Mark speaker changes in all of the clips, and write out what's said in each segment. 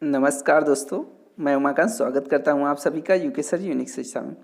Speaker 1: नमस्कार दोस्तों, मैं उमाकांत स्वागत करता हूं आप सभी का यूके सर यूनिक शिक्षा में।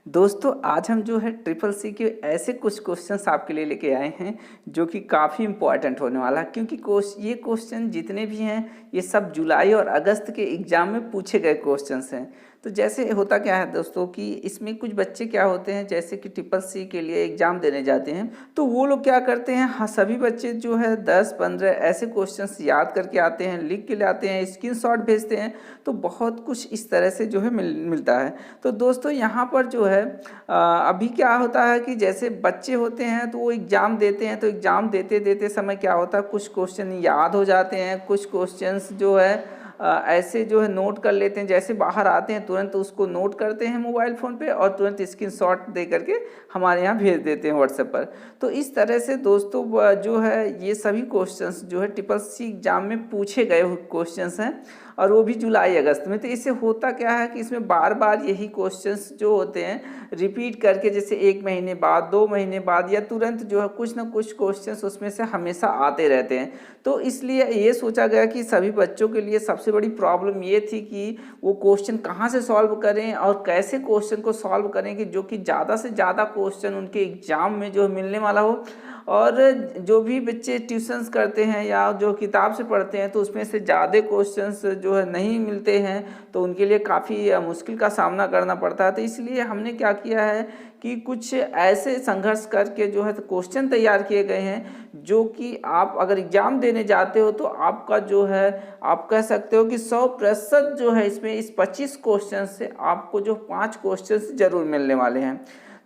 Speaker 1: दोस्तों आज हम जो है ट्रिपल सी के ऐसे कुछ क्वेश्चंस आपके लिए लेके आए हैं जो कि काफ़ी इम्पोर्टेंट होने वाला है, क्योंकि ये क्वेश्चन जितने भी हैं ये सब जुलाई और अगस्त के एग्ज़ाम में पूछे गए क्वेश्चंस हैं। तो जैसे होता क्या है दोस्तों कि इसमें कुछ बच्चे क्या होते हैं, जैसे कि ट्रिपल सी के लिए एग्ज़ाम देने जाते हैं तो वो लोग क्या करते हैं, हाँ सभी बच्चे जो है 10-15 ऐसे क्वेश्चंस याद करके आते हैं, लिख के लाते हैं, स्क्रीनशॉट भेजते हैं, तो बहुत कुछ इस तरह से जो है मिलता है। तो दोस्तों यहाँ पर जो है अभी क्या होता है कि जैसे बच्चे होते हैं तो वो एग्ज़ाम देते हैं, तो एग्ज़ाम देते देते समय क्या होता है, कुछ क्वेश्चन याद हो जाते हैं, कुछ क्वेश्चंस जो है ऐसे जो है नोट कर लेते हैं, जैसे बाहर आते हैं तुरंत उसको नोट करते हैं मोबाइल फ़ोन पे और तुरंत स्क्रीनशॉट दे करके हमारे यहाँ भेज देते हैं व्हाट्सएप पर। तो इस तरह से दोस्तों जो है ये सभी क्वेश्चंस जो है ट्रिपल सी एग्ज़ाम में पूछे गए क्वेश्चंस हैं, और वो भी जुलाई अगस्त में। तो इससे होता क्या है कि इसमें बार बार यही क्वेश्चंस जो होते हैं रिपीट करके, जैसे 1 महीने बाद, 2 महीने बाद या तुरंत जो है कुछ ना कुछ क्वेश्चंस उसमें से हमेशा आते रहते हैं। तो इसलिए ये सोचा गया कि सभी बच्चों के लिए सबसे बड़ी प्रॉब्लम ये थी कि वो क्वेश्चन कहाँ से सॉल्व करें और कैसे क्वेश्चन को सॉल्व करें कि जो कि ज़्यादा से ज़्यादा क्वेश्चन उनके एग्ज़ाम में जो मिलने वाला हो। और जो भी बच्चे ट्यूशन्स करते हैं या जो किताब से पढ़ते हैं तो उसमें से ज़्यादा क्वेश्चंस जो है नहीं मिलते हैं, तो उनके लिए काफ़ी मुश्किल का सामना करना पड़ता है। तो इसलिए हमने क्या किया है कि कुछ ऐसे संघर्ष करके जो है क्वेश्चन तैयार किए गए हैं जो कि आप अगर एग्ज़ाम देने जाते हो तो आपका जो है आप कह सकते हो कि 100% जो है इसमें इस 25 क्वेश्चन से आपको जो 5 क्वेश्चन ज़रूर मिलने वाले हैं।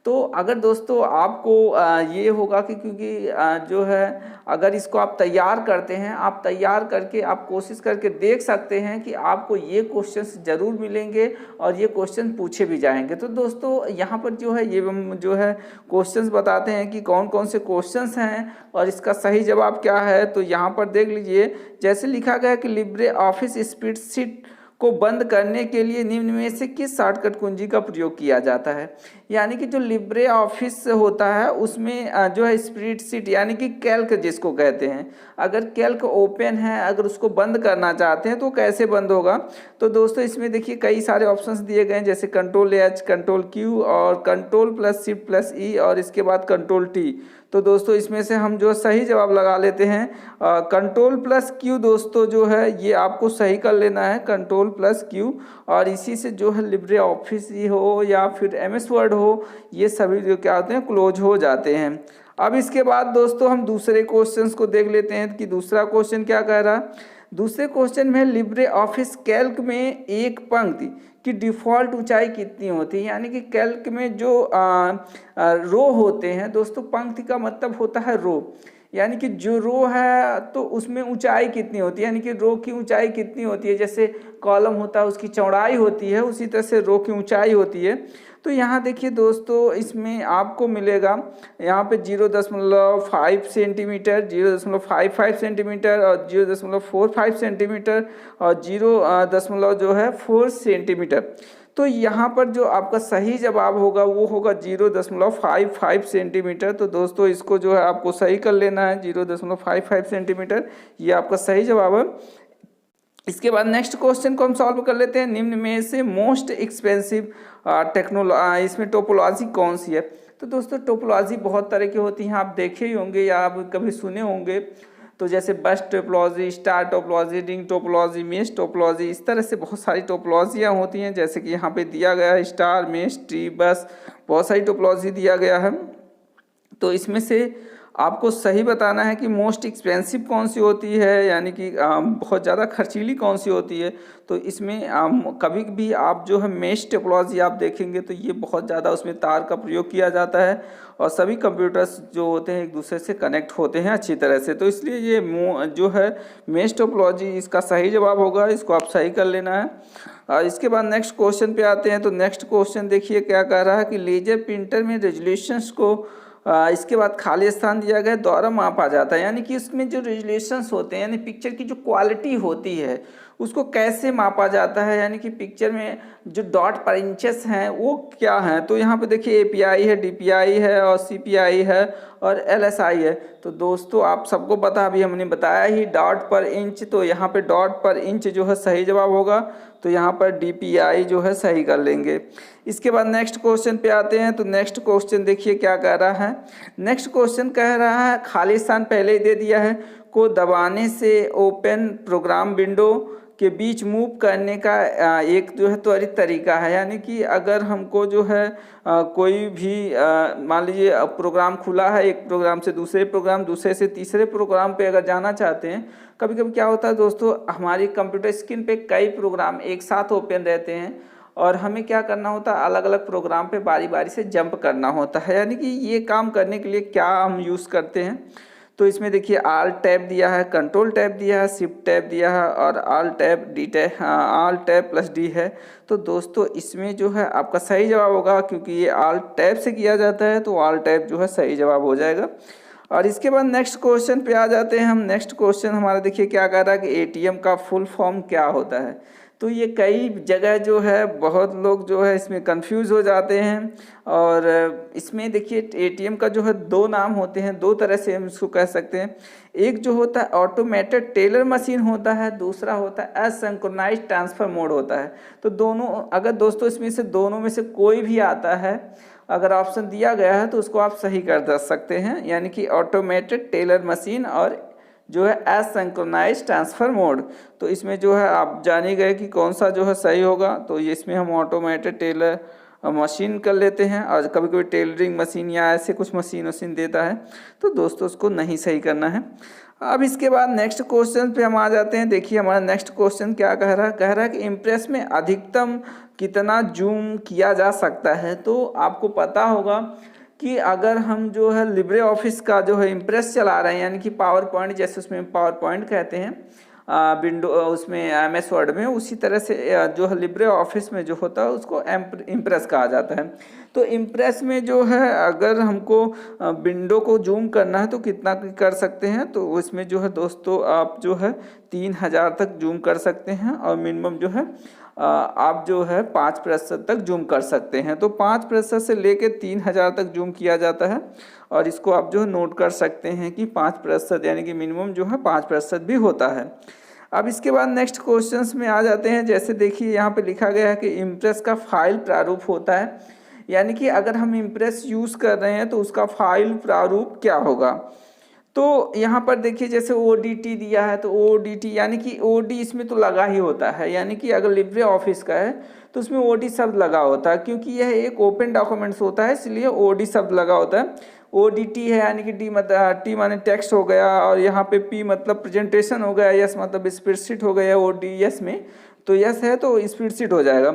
Speaker 1: तो अगर दोस्तों आपको ये होगा कि क्योंकि जो है अगर इसको आप तैयार करते हैं, आप तैयार करके आप कोशिश करके देख सकते हैं कि आपको ये क्वेश्चंस ज़रूर मिलेंगे और ये क्वेश्चन पूछे भी जाएंगे। तो दोस्तों यहाँ पर जो है ये जो है क्वेश्चंस बताते हैं कि कौन कौन से क्वेश्चंस हैं और इसका सही जवाब क्या है। तो यहाँ पर देख लीजिए, जैसे लिखा गया कि लिब्रे ऑफिस स्प्रेडशीट को बंद करने के लिए निम्न में से किस शॉर्टकट कुंजी का प्रयोग किया जाता है। यानी कि जो लिब्रे ऑफिस होता है उसमें जो है स्प्रेडशीट यानी कि कैल्क जिसको कहते हैं, अगर कैल्क ओपन है, अगर उसको बंद करना चाहते हैं तो कैसे बंद होगा। तो दोस्तों इसमें देखिए कई सारे ऑप्शंस दिए गए हैं, जैसे Ctrl+H, Ctrl+Q और Ctrl+Shift+E और इसके बाद Ctrl+T। तो दोस्तों इसमें से हम जो सही जवाब लगा लेते हैं Ctrl+Q। दोस्तों जो है ये आपको सही कर लेना है, Ctrl+Q, और इसी से जो है लिब्रे ऑफिस हो या फिर MS वर्ड हो, ये सभी जो क्या होते हैं क्लोज हो जाते हैं। अब इसके बाद दोस्तों हम दूसरे क्वेश्चंस को देख लेते हैं कि दूसरा क्वेश्चन क्या कह रहा है। दूसरे क्वेश्चन में लिब्रे ऑफिस कैल्क में एक पंक्ति की डिफ़ॉल्ट ऊंचाई कितनी होती है। यानी कि कैल्क में जो रो होते हैं दोस्तों, पंक्ति का मतलब होता है रो, यानी कि जो रो है तो उसमें ऊंचाई कितनी होती है, यानी कि रो की ऊंचाई कितनी होती है। जैसे कॉलम होता है उसकी चौड़ाई होती है, उसी तरह से रो की ऊंचाई होती है। तो यहाँ देखिए दोस्तों इसमें आपको मिलेगा यहाँ पे 0.5 सेंटीमीटर, 0.55 सेंटीमीटर और 0.45 सेंटीमीटर और 0.4 सेंटीमीटर। तो यहाँ पर जो आपका सही जवाब होगा वो होगा 0.55 सेंटीमीटर। तो दोस्तों इसको जो है आपको सही कर लेना है, 0.55 सेंटीमीटर ये आपका सही जवाब है। इसके बाद नेक्स्ट क्वेश्चन को हम सॉल्व कर लेते हैं। निम्न में से मोस्ट एक्सपेंसिव इसमें टोपोलॉजी कौन सी है। तो दोस्तों टोपोलॉजी बहुत तरह की होती हैं, आप देखे ही होंगे या आप कभी सुने होंगे। तो जैसे बस topology, star topology, ring topology, mesh topology, इस तरह से बहुत सारी टोपोलॉजियाँ होती हैं। जैसे कि यहाँ पे दिया गया है स्टार, मेश, ट्री, बस, बहुत सारी टोपोलॉजी दिया गया है। तो इसमें से आपको सही बताना है कि मोस्ट एक्सपेंसिव कौन सी होती है, यानी कि बहुत ज़्यादा खर्चीली कौन सी होती है। तो इसमें कभी भी आप जो है मेश टोपोलॉजी आप देखेंगे तो ये बहुत ज़्यादा उसमें तार का प्रयोग किया जाता है और सभी कंप्यूटर्स जो होते हैं एक दूसरे से कनेक्ट होते हैं अच्छी तरह से। तो इसलिए ये जो है मेश टोपोलॉजी इसका सही जवाब होगा, इसको आप सही कर लेना है। और इसके बाद नेक्स्ट क्वेश्चन पे आते हैं। तो नेक्स्ट क्वेश्चन देखिए क्या कह रहा है कि लेजर प्रिंटर में रेजोल्यूशंस को इसके बाद खाली स्थान दिया गया द्वारा मापा जाता है। यानी कि इसमें जो रेजोल्यूशंस होते हैं यानी पिक्चर की जो क्वालिटी होती है उसको कैसे मापा जाता है, यानी कि पिक्चर में जो डॉट पर इंचेस हैं वो क्या हैं। तो यहाँ पे देखिए API है, DPI है और CPI है और LSI है। तो दोस्तों आप सबको पता, अभी हमने बताया ही डॉट पर इंच, तो यहाँ पे डॉट पर इंच जो है सही जवाब होगा, तो यहाँ पर DPI जो है सही कर लेंगे। इसके बाद नेक्स्ट क्वेश्चन पे आते हैं। तो नेक्स्ट क्वेश्चन देखिए क्या कह रहा है। नेक्स्ट क्वेश्चन कह रहा है खाली स्थान पहले ही दे दिया है, को दबाने से ओपन प्रोग्राम विंडो के बीच मूव करने का एक जो है त्वरित तरीका है। यानी कि अगर हमको जो है कोई भी मान लीजिए प्रोग्राम खुला है, एक प्रोग्राम से दूसरे प्रोग्राम, दूसरे से तीसरे प्रोग्राम पे अगर जाना चाहते हैं, कभी कभी क्या होता है दोस्तों, हमारी कंप्यूटर स्क्रीन पे कई प्रोग्राम एक साथ ओपन रहते हैं और हमें क्या करना होता है, अलग अलग प्रोग्राम पे बारी बारी से जंप करना होता है। यानी कि ये काम करने के लिए क्या हम यूज़ करते हैं, तो इसमें देखिए Alt टैब दिया है, कंट्रोल टैब दिया है, शिफ्ट टैब दिया है और Alt tab Alt tab plus D है। तो दोस्तों इसमें जो है आपका सही जवाब होगा, क्योंकि ये Alt टैब से किया जाता है, तो Alt टैब जो है सही जवाब हो जाएगा। और इसके बाद नेक्स्ट क्वेश्चन पे आ जाते हैं हम। नेक्स्ट क्वेश्चन हमारा देखिए क्या कह रहा है कि ATM का फुल फॉर्म क्या होता है। तो ये कई जगह जो है बहुत लोग जो है इसमें कंफ्यूज हो जाते हैं। और इसमें देखिए ATM का जो है दो नाम होते हैं, दो तरह से हम इसको कह सकते हैं। एक जो होता है ऑटोमेटेड टेलर मशीन होता है, दूसरा होता है एसिंक्रोनाइज ट्रांसफ़र मोड होता है। तो दोनों, अगर दोस्तों इसमें से दोनों में से कोई भी आता है, अगर ऑप्शन दिया गया है तो उसको आप सही कर सकते हैं, यानी कि ऑटोमेटेड टेलर मशीन और जो है एसिंक्रोनाइज ट्रांसफ़र मोड। तो इसमें जो है आप जाने गए कि कौन सा जो है सही होगा, तो ये इसमें हम ऑटोमेटेड टेलर मशीन कर लेते हैं। और कभी कभी टेलरिंग मशीन या ऐसे कुछ मशीन देता है, तो दोस्तों उसको नहीं सही करना है। अब इसके बाद नेक्स्ट क्वेश्चन पे हम आ जाते हैं। देखिए हमारा नेक्स्ट क्वेश्चन क्या कह रहा है कि इम्प्रेस में अधिकतम कितना जूम किया जा सकता है। तो आपको पता होगा कि अगर हम जो है लिब्रे ऑफिस का जो है इम्प्रेस चला रहे हैं, यानी कि पावर पॉइंट, जैसे उसमें पावर पॉइंट कहते हैं विंडो, उसमें MS वर्ड में, उसी तरह से जो है लिब्रे ऑफिस में जो होता है उसको इम्प्रेस कहा जाता है। तो इम्प्रेस में जो है अगर हमको विंडो को जूम करना है तो कितना कर सकते हैं, तो इसमें जो है दोस्तों आप जो है 3000 तक जूम कर सकते हैं और मिनिमम जो है आप जो है 5% तक जूम कर सकते हैं। तो 5% से लेके 3000 तक जूम किया जाता है और इसको आप जो है नोट कर सकते हैं कि 5%, यानी कि मिनिमम जो है 5% भी होता है। अब इसके बाद नेक्स्ट क्वेश्चंस में आ जाते हैं। जैसे देखिए यहाँ पे लिखा गया है कि इम्प्रेस का फाइल प्रारूप होता है, यानी कि अगर हम इम्प्रेस यूज़ कर रहे हैं तो उसका फाइल प्रारूप क्या होगा। तो यहाँ पर देखिए जैसे ODT दिया है, तो ODT यानी कि OD इसमें तो लगा ही होता है, यानी कि अगर लिब्रे ऑफिस का है तो उसमें OD शब्द लगा होता है, क्योंकि यह एक ओपन डॉक्यूमेंट्स होता है, इसलिए OD शब्द लगा होता है। ODT है यानी कि T माने टेक्स्ट हो गया, और यहाँ पे P मतलब प्रेजेंटेशन हो गया, S मतलब स्प्रेडशीट हो गया ODS में, तो यस है तो स्प्रेडशीट हो जाएगा।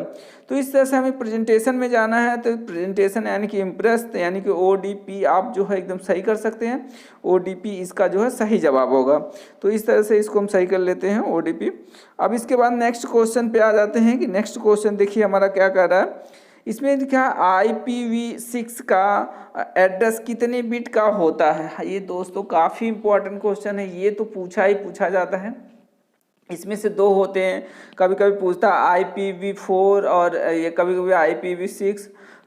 Speaker 1: तो इस तरह से हमें प्रेजेंटेशन में जाना है, तो प्रेजेंटेशन यानी कि इम्प्रेस यानी कि ODP आप जो है एकदम सही कर सकते हैं। ODP इसका जो है सही जवाब होगा। तो इस तरह से इसको हम सही कर लेते हैं ODP। अब इसके बाद नेक्स्ट क्वेश्चन पे आ जाते हैं कि नेक्स्ट क्वेश्चन देखिए हमारा क्या कर रहा है। इसमें क्या IPv6 का एड्रेस कितने बिट का होता है। ये दोस्तों काफ़ी इंपॉर्टेंट क्वेश्चन है, ये तो पूछा जाता है। इसमें से दो होते हैं, कभी कभी पूछता है IPv4 और ये कभी कभी IPv6।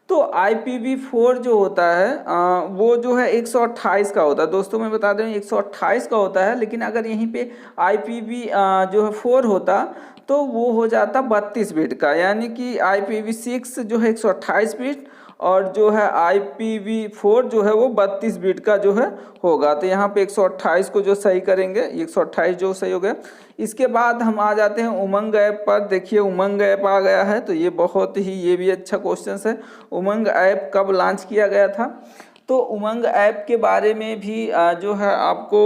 Speaker 1: तो IPv4 जो होता है वो जो है 128 का होता है। दोस्तों मैं बता दूं 128 का होता है, लेकिन अगर यहीं पे IPv जो है 4 होता तो वो हो जाता 32 बिट का, यानी कि IPv6 जो है 128 बिट और जो है IPv4 जो है वो 32 बिट का जो है होगा। तो यहाँ पे 128 को जो सही करेंगे, 128 जो सही हो गया। इसके बाद हम आ जाते हैं उमंग ऐप पर। देखिए उमंग ऐप आ गया है, तो ये बहुत ही, ये भी अच्छा क्वेश्चन है। उमंग ऐप कब लॉन्च किया गया था, तो उमंग ऐप के बारे में भी जो है आपको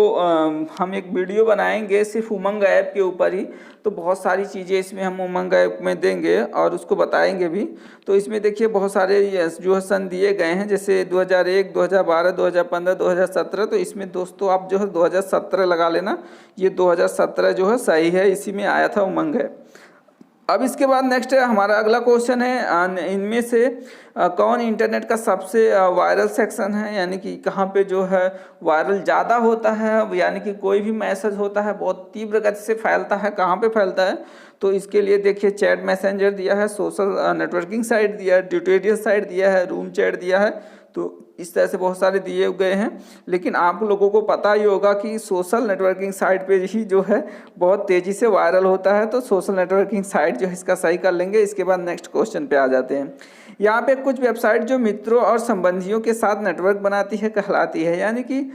Speaker 1: हम एक वीडियो बनाएंगे सिर्फ उमंग ऐप के ऊपर ही। तो बहुत सारी चीज़ें इसमें हम उमंग ऐप में देंगे और उसको बताएंगे भी। तो इसमें देखिए बहुत सारे जो है सन दिए गए हैं, जैसे 2001, 2012, 2015, 2017। तो इसमें दोस्तों आप जो है 2017 लगा लेना, ये 2017 जो है सही है, इसी में आया था उमंग ऐप। अब इसके बाद नेक्स्ट हमारा अगला क्वेश्चन है, इनमें से कौन इंटरनेट का सबसे वायरल सेक्शन है, यानी कि कहाँ पे जो है वायरल ज़्यादा होता है, यानी कि कोई भी मैसेज होता है बहुत तीव्र गति से फैलता है, कहाँ पे फैलता है। तो इसके लिए देखिए चैट मैसेंजर दिया है, सोशल नेटवर्किंग साइट दिया है, ट्यूटोरियल साइट दिया है, रूम चैट दिया है। तो इस तरह से बहुत सारे दिए गए हैं, लेकिन आप लोगों को पता ही होगा कि सोशल नेटवर्किंग साइट पे ही जो है बहुत तेज़ी से वायरल होता है। तो सोशल नेटवर्किंग साइट जो है इसका सही कर लेंगे। इसके बाद नेक्स्ट क्वेश्चन पे आ जाते हैं। यहाँ पे कुछ वेबसाइट जो मित्रों और संबंधियों के साथ नेटवर्क बनाती है कहलाती है, यानी कि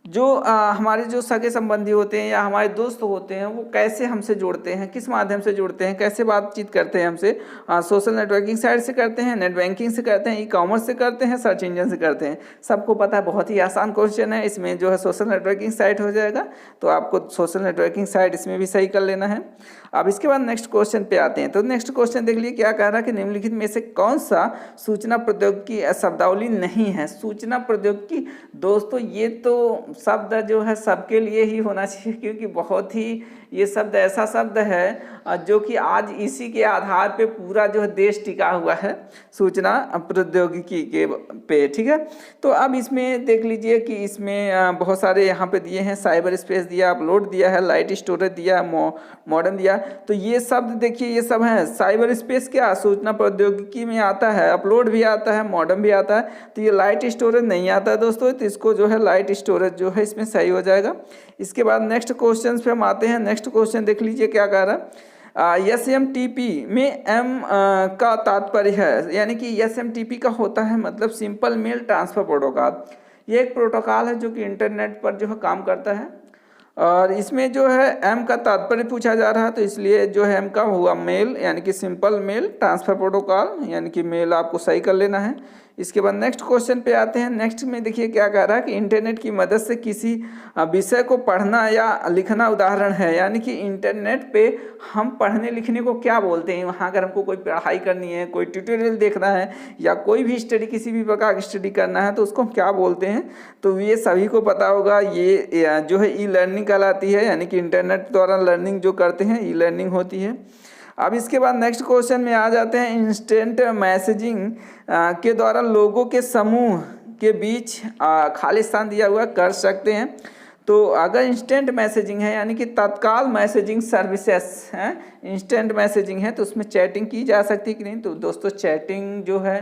Speaker 1: जो हमारे जो सगे संबंधी होते हैं या हमारे दोस्त होते हैं वो कैसे हमसे जुड़ते हैं, किस माध्यम से जुड़ते हैं, कैसे बातचीत करते हैं हमसे। सोशल नेटवर्किंग साइट से करते हैं, नेट बैंकिंग से करते हैं, ई कॉमर्स से करते हैं, सर्च इंजन से करते हैं। सबको पता है, बहुत ही आसान क्वेश्चन है। इसमें जो है सोशल नेटवर्किंग साइट हो जाएगा, तो आपको सोशल नेटवर्किंग साइट इसमें भी सही कर लेना है। अब इसके बाद नेक्स्ट क्वेश्चन पे आते हैं। तो नेक्स्ट क्वेश्चन देख लीजिए क्या कह रहा है कि निम्नलिखित में से कौन सा सूचना प्रौद्योगिकी शब्दावली नहीं है। सूचना प्रौद्योगिकी दोस्तों ये तो शब्द जो है सबके लिए ही होना चाहिए, क्योंकि बहुत ही ये शब्द ऐसा शब्द है जो कि आज इसी के आधार पे पूरा जो है देश टिका हुआ है, सूचना प्रौद्योगिकी के पे, ठीक है। तो अब इसमें देख लीजिए कि इसमें बहुत सारे यहाँ पे दिए हैं, साइबर स्पेस दिया, अपलोड दिया है, लाइट स्टोरेज दिया, मॉडेम दिया। तो ये शब्द देखिए ये सब है। साइबर स्पेस क्या सूचना प्रौद्योगिकी में आता है, अपलोड भी आता है, मॉडेम भी आता है। तो ये लाइट स्टोरेज नहीं आता है दोस्तों, तो इसको जो है लाइट स्टोरेज जो है इसमें सही हो जाएगा। इसके बाद नेक्स्ट क्वेश्चन पे हम आते हैं। नेक्स्ट क्वेश्चन देख लीजिए क्या कह रहा है। SMTP में M का तात्पर्य है, यानी कि SMTP का होता है मतलब सिंपल मेल ट्रांसफर प्रोटोकॉल। ये एक प्रोटोकॉल है जो कि इंटरनेट पर जो है काम करता है, और इसमें जो है M का तात्पर्य पूछा जा रहा है, तो इसलिए जो है M का हुआ मेल, यानी कि सिंपल मेल ट्रांसफर प्रोटोकॉल, यानी कि मेल आपको सही कर लेना है। इसके बाद नेक्स्ट क्वेश्चन पे आते हैं। नेक्स्ट में देखिए क्या कह रहा है कि इंटरनेट की मदद से किसी विषय को पढ़ना या लिखना उदाहरण है, यानी कि इंटरनेट पे हम पढ़ने लिखने को क्या बोलते हैं। वहाँ अगर हमको कोई पढ़ाई करनी है, कोई ट्यूटोरियल देखना है या कोई भी स्टडी, किसी भी प्रकार की स्टडी करना है, तो उसको हम क्या बोलते हैं। तो ये सभी को पता होगा, ये जो है ई लर्निंग कहलाती है, यानी कि इंटरनेट द्वारा लर्निंग जो करते हैं ई लर्निंग होती है। अब इसके बाद नेक्स्ट क्वेश्चन में आ जाते हैं। इंस्टेंट मैसेजिंग के द्वारा लोगों के समूह के बीच खाली स्थान दिया हुआ कर सकते हैं। तो अगर इंस्टेंट मैसेजिंग है, यानी कि तत्काल मैसेजिंग सर्विसेज हैं, इंस्टेंट मैसेजिंग है, तो उसमें चैटिंग की जा सकती है कि नहीं। तो दोस्तों चैटिंग जो है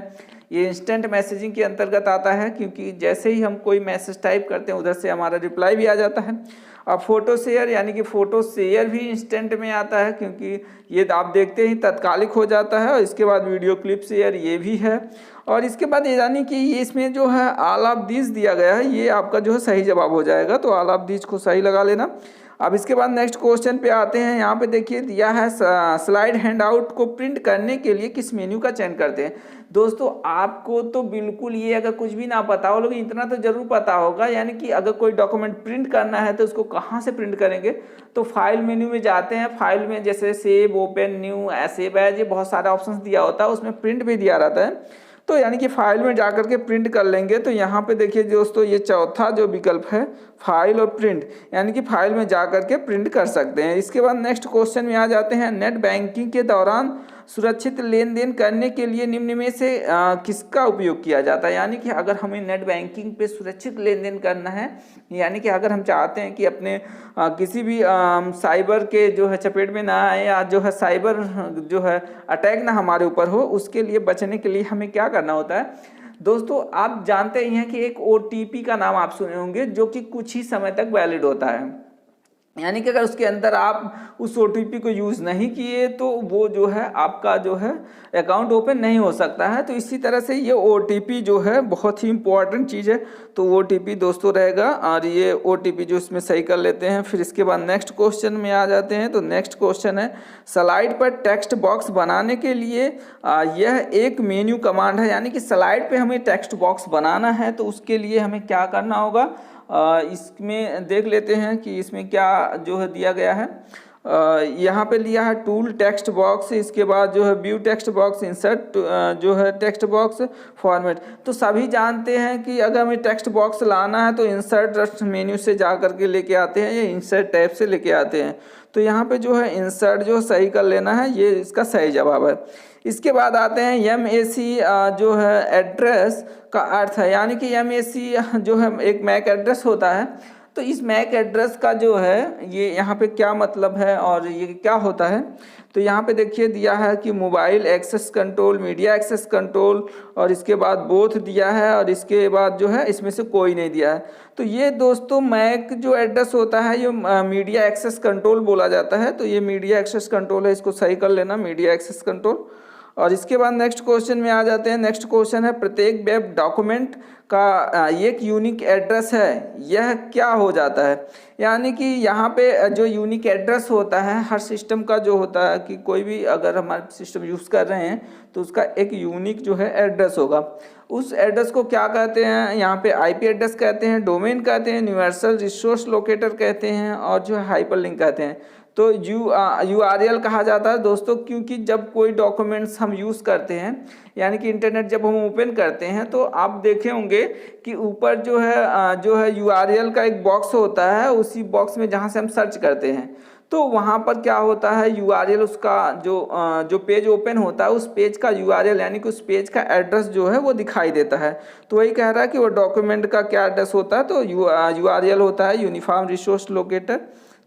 Speaker 1: ये इंस्टेंट मैसेजिंग के अंतर्गत आता है, क्योंकि जैसे ही हम कोई मैसेज टाइप करते हैं उधर से हमारा रिप्लाई भी आ जाता है। अब फोटो शेयर, यानी कि फ़ोटो शेयर भी इंस्टेंट में आता है, क्योंकि ये आप देखते ही तत्कालिक हो जाता है। और इसके बाद वीडियो क्लिप शेयर ये भी है। और इसके बाद ये यानी कि ये इसमें जो है ऑल ऑफ दीज दिया गया है, ये आपका जो है सही जवाब हो जाएगा। तो ऑल ऑफ दीज को सही लगा लेना। अब इसके बाद नेक्स्ट क्वेश्चन पे आते हैं। यहाँ पे देखिए दिया है स्लाइड हैंडआउट को प्रिंट करने के लिए किस मेन्यू का चयन करते हैं। दोस्तों आपको तो बिल्कुल ये अगर कुछ भी ना पता हो, लेकिन इतना तो जरूर पता होगा, यानी कि अगर कोई डॉक्यूमेंट प्रिंट करना है तो उसको कहाँ से प्रिंट करेंगे। तो फाइल मेन्यू में जाते हैं। फाइल में जैसे save, open, new, save as, ये बहुत सारे ऑप्शन दिया होता है, उसमें प्रिंट भी दिया रहता है। तो यानी कि फाइल में जाकर के प्रिंट कर लेंगे। तो यहाँ पे देखिए दोस्तों ये चौथा जो विकल्प है फाइल और प्रिंट, यानी कि फाइल में जाकर के प्रिंट कर सकते हैं। इसके बाद नेक्स्ट क्वेश्चन में आ जाते हैं। नेट बैंकिंग के दौरान सुरक्षित लेन देन करने के लिए निम्न में से किसका उपयोग किया जाता है। यानी कि अगर हमें नेट बैंकिंग पे सुरक्षित लेन देन करना है, यानी कि अगर हम चाहते हैं कि अपने किसी भी साइबर के जो है चपेट में ना आए, या जो है साइबर जो है अटैक ना हमारे ऊपर हो, उसके लिए बचने के लिए हमें क्या करना होता है। दोस्तों आप जानते ही हैं कि एक OTP का नाम आप सुने होंगे, जो कि कुछ ही समय तक वैलिड होता है। यानी कि अगर उसके अंदर आप उस OTP को यूज़ नहीं किए तो वो जो है आपका जो है अकाउंट ओपन नहीं हो सकता है। तो इसी तरह से ये OTP जो है बहुत ही इम्पोर्टेंट चीज़ है। तो OTP दोस्तों रहेगा, और ये OTP जो इसमें सही कर लेते हैं। फिर इसके बाद नेक्स्ट क्वेश्चन में आ जाते हैं। तो नेक्स्ट क्वेश्चन है स्लाइड पर टेक्स्ट बॉक्स बनाने के लिए यह एक मेन्यू कमांड है। यानी कि स्लाइड पर हमें टेक्स्ट बॉक्स बनाना है, तो उसके लिए हमें क्या करना होगा। इसमें देख लेते हैं कि इसमें क्या जो है दिया गया है। यहाँ पे लिया है टूल टेक्स्ट बॉक्स, इसके बाद जो है व्यू टेक्स्ट बॉक्स, इंसर्ट जो है टेक्स्ट बॉक्स फॉर्मेट। तो सभी जानते हैं कि अगर हमें टेक्स्ट बॉक्स लाना है तो इंसर्ट मेन्यू से जा करके लेके आते हैं, या इंसर्ट टैब से लेके आते हैं। तो यहाँ पे जो है इंसर्ट जो सही कर लेना है, ये इसका सही जवाब है। इसके बाद आते हैं MAC जो है एड्रेस का अर्थ है, यानी कि MAC जो है एक मैक एड्रेस होता है। तो इस मैक एड्रेस का जो है ये यहाँ पे क्या मतलब है और ये क्या होता है, तो यहाँ पे देखिए दिया है कि mobile access control, media access control, और इसके बाद बोथ दिया है, और इसके बाद जो है इसमें से कोई नहीं दिया है। तो ये दोस्तों मैक जो एड्रेस होता है ये मीडिया एक्सेस कंट्रोल बोला जाता है। तो ये मीडिया एक्सेस कंट्रोल है, इसको सही कर लेना, मीडिया एक्सेस कंट्रोल। और इसके बाद नेक्स्ट क्वेश्चन में आ जाते हैं। नेक्स्ट क्वेश्चन है प्रत्येक वेब डॉक्यूमेंट का एक यूनिक एड्रेस है, यह क्या हो जाता है। यानी कि यहाँ पे जो यूनिक एड्रेस होता है हर सिस्टम का जो होता है कि कोई भी अगर हमारे सिस्टम यूज़ कर रहे हैं तो उसका एक यूनिक जो है एड्रेस होगा। उस एड्रेस को क्या कहते हैं, यहाँ पे IP एड्रेस कहते हैं, डोमेन कहते हैं, यूनिवर्सल रिसोर्स लोकेटर कहते हैं, और जो है हाइपरलिंक कहते हैं। तो URL कहा जाता है दोस्तों, क्योंकि जब कोई डॉक्यूमेंट्स हम यूज़ करते हैं, यानी कि इंटरनेट जब हम ओपन करते हैं, तो आप देखे होंगे कि ऊपर जो है URL का एक बॉक्स होता है। उसी बॉक्स में जहाँ से हम सर्च करते हैं तो वहाँ पर क्या होता है URL, उसका जो पेज ओपन होता है उस पेज का URL यानी कि उस पेज का एड्रेस जो है वो दिखाई देता है। तो वही कह रहा है कि वो डॉक्यूमेंट का क्या एड्रेस होता है, तो URL होता है, यूनिफॉर्म रिसोर्स लोकेटर।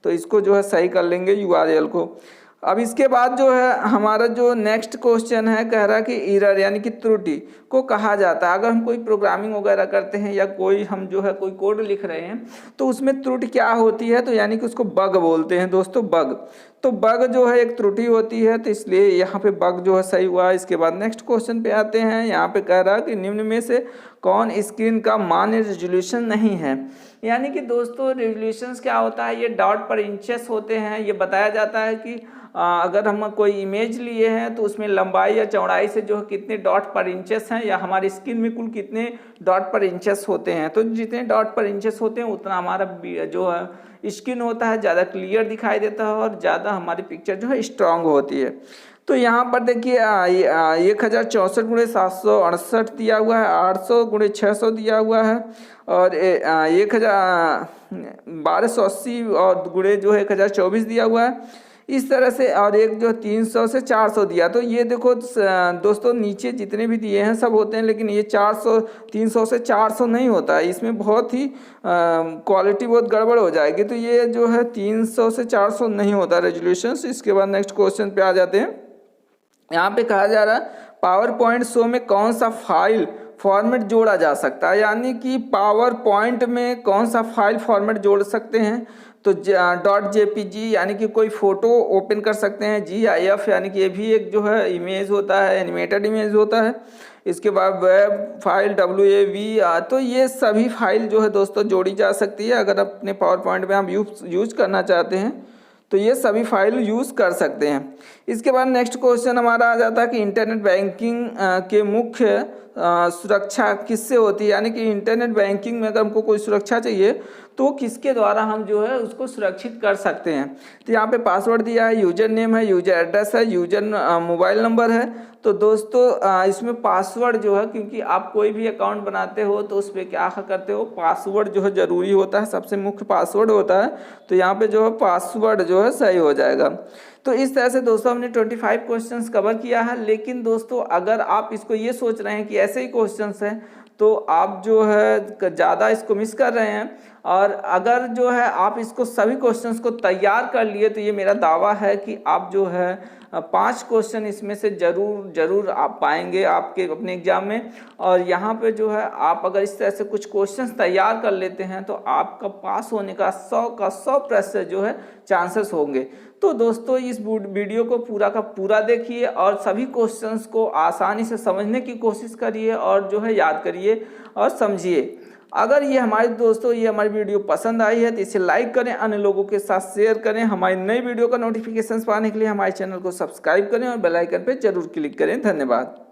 Speaker 1: तो इसको जो है सही कर लेंगे URL को। अब इसके बाद जो है हमारा जो नेक्स्ट क्वेश्चन है, कह रहा है कि एरर यानी कि त्रुटि को कहा जाता है। अगर हम कोई प्रोग्रामिंग वगैरह करते हैं या कोई हम जो है कोई कोड लिख रहे हैं तो उसमें त्रुटि क्या होती है, तो यानी कि उसको बग बोलते हैं दोस्तों, बग। तो बग जो है एक त्रुटि होती है, तो इसलिए यहाँ पे बग जो है सही हुआ। इसके बाद नेक्स्ट क्वेश्चन पे आते हैं। यहाँ पे कह रहा है कि निम्न में से कौन स्क्रीन का मान्य रेजोल्यूशन नहीं है। यानी कि दोस्तों रेजोल्यूशंस क्या होता है, ये डॉट पर इंचेस होते हैं। ये बताया जाता है कि अगर हम कोई इमेज लिए हैं तो उसमें लंबाई या चौड़ाई से जो है कितने डॉट पर इंचेस हैं, या हमारी स्क्रीन में कुल कितने डॉट पर इंचेस होते हैं। तो जितने डॉट पर इंचेस होते हैं उतना हमारा जो है स्क्रीन होता है ज़्यादा क्लियर दिखाई देता है और ज़्यादा हमारी पिक्चर जो है स्ट्रांग होती है। तो यहाँ पर देखिए 1064 × 768 दिया हुआ है, 800 × 600 दिया हुआ है, और 1280 और गुणे जो है 1024 दिया हुआ है इस तरह से, और एक जो 300 से 400 दिया। तो ये देखो दोस्तों नीचे जितने भी दिए हैं सब होते हैं, लेकिन ये 300 से 400 नहीं होता है, इसमें बहुत ही क्वालिटी बहुत गड़बड़ हो जाएगी। तो ये जो है 300 से 400 नहीं होता रेजोल्यूशन। इसके बाद नेक्स्ट क्वेश्चन पे आ जाते हैं। यहाँ पे कहा जा रहा है पावर पॉइंट शो में कौन सा फाइल फॉर्मेट जोड़ा जा सकता है। यानी कि पावर पॉइंट में कौन सा फाइल फॉर्मेट जोड़ सकते हैं, तो .jpg यानी कि कोई फ़ोटो ओपन कर सकते हैं, GIF यानी कि ये भी एक जो है इमेज होता है, एनिमेटेड इमेज होता है। इसके बाद वेब फाइल WAV, तो ये सभी फाइल जो है दोस्तों जोड़ी जा सकती है। अगर अपने पावर पॉइंट में हम यूज करना चाहते हैं तो ये सभी फाइल यूज़ कर सकते हैं। इसके बाद नेक्स्ट क्वेश्चन हमारा आ जाता है कि इंटरनेट बैंकिंग के मुख्य सुरक्षा किससे होती है। यानी कि इंटरनेट बैंकिंग में अगर हमको कोई सुरक्षा चाहिए तो किसके द्वारा हम जो है उसको सुरक्षित कर सकते हैं। तो यहाँ पे पासवर्ड दिया है, यूजर नेम है, यूजर एड्रेस है, यूजर मोबाइल नंबर है। तो दोस्तों इसमें पासवर्ड जो है, क्योंकि आप कोई भी अकाउंट बनाते हो तो उस पर क्या करते हो, पासवर्ड जो है ज़रूरी होता है, सबसे मुख्य पासवर्ड होता है। तो यहाँ पे जो है पासवर्ड जो है सही हो जाएगा। तो इस तरह से दोस्तों हमने 25 क्वेश्चंस कवर किया है। लेकिन दोस्तों अगर आप इसको ये सोच रहे हैं कि ऐसे ही क्वेश्चंस हैं तो आप जो है ज़्यादा इसको मिस कर रहे हैं। और अगर जो है आप इसको सभी क्वेश्चंस को तैयार कर लिए तो ये मेरा दावा है कि आप जो है 5 क्वेश्चन इसमें से ज़रूर आप पाएंगे आपके अपने एग्जाम में। और यहाँ पे जो है आप अगर इस तरह से कुछ क्वेश्चंस तैयार कर लेते हैं तो आपका पास होने का 100% जो है चांसेस होंगे। तो दोस्तों इस वीडियो को पूरा का पूरा देखिए और सभी क्वेश्चंस को आसानी से समझने की कोशिश करिए और जो है याद करिए और समझिए। अगर ये हमारी वीडियो पसंद आई है तो इसे लाइक करें, अन्य लोगों के साथ शेयर करें। हमारी नई वीडियो का नोटिफिकेशन पाने के लिए हमारे चैनल को सब्सक्राइब करें और बेल आइकन पर जरूर क्लिक करें। धन्यवाद।